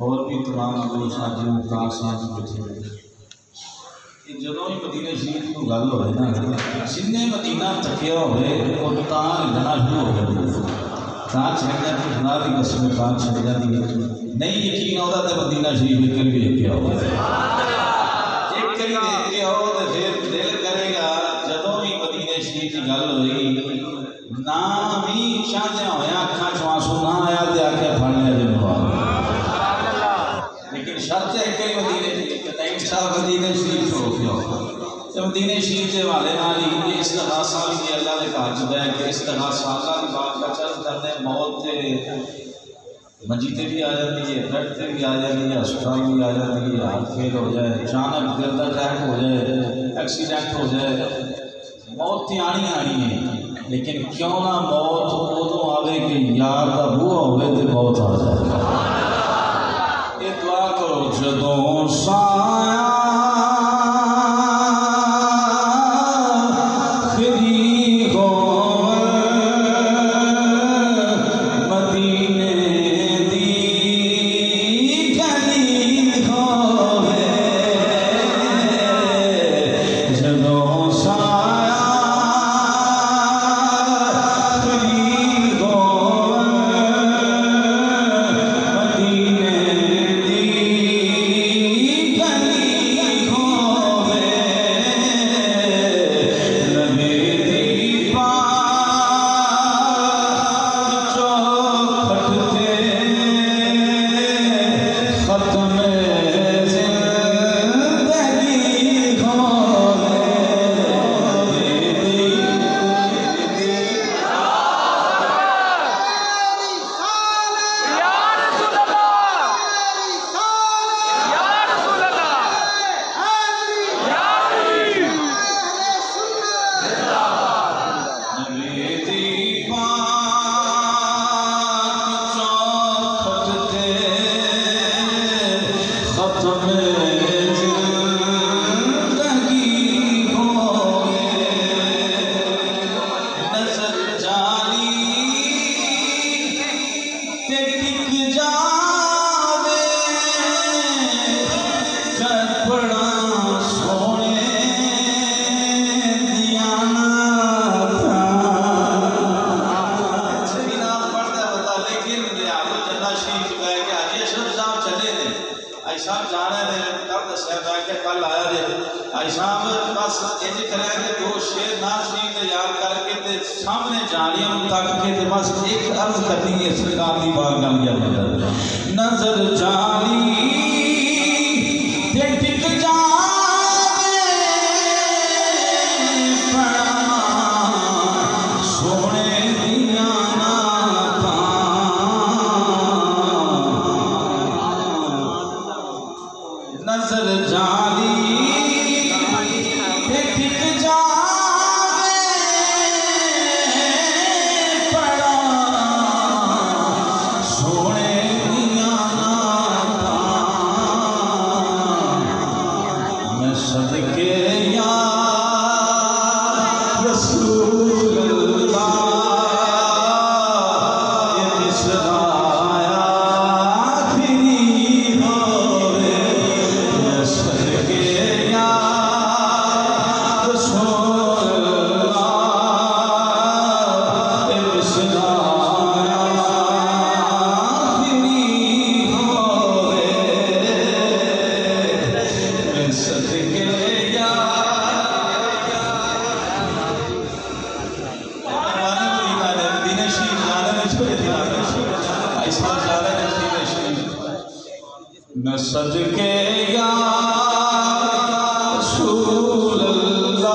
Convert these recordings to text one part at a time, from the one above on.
और भी तमाम लोग साथी मुख्तार साहब बैठे जो ही मदीने शरीफ को गल हो ना जिन्हें मदीना तकिया हो हिलना शुरू हो गए छड़िया खुदा की कसम छड़िया दी नहीं यकीन आता तो मदीना शरीफ एक बार देख के आओ एक बार देख के आओ तो फिर दिल करेगा जदों भी मदीने शरीफ की गल होगी ना भी चाहते होया अखा चो आंसू ना आया तो आके फड़ लिया जिम्मेवार लेकिन शर्त है कई मदीने मदीने शरीफ हो गया तो मदीने शरीफ के हवाले नाल ही इस्तिग़ासा भी अल्लाह ने कहा चुका है कि इस्तिग़ासा अल्लाह की बात का चल करते मौत से मजीते भी आ जाती है बेड से भी आ जाती है अस्पताल भी आ जाती है हाथ फेल हो जाए अचानक दिल का अटैक हो जाए एक्सीडेंट हो जाए मौत तो आनी आनी है लेकिन क्यों ना मौत उदों आवे कि यार का बूहा होवे तो मौत आ जाए ये दुआ करो जदों साया नजर जाली टिक जावे सोने दिया नजर जाली मैं सदके या रसूल अल्लाह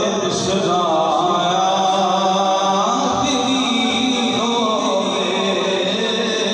इब्सरा आखिरी हो गए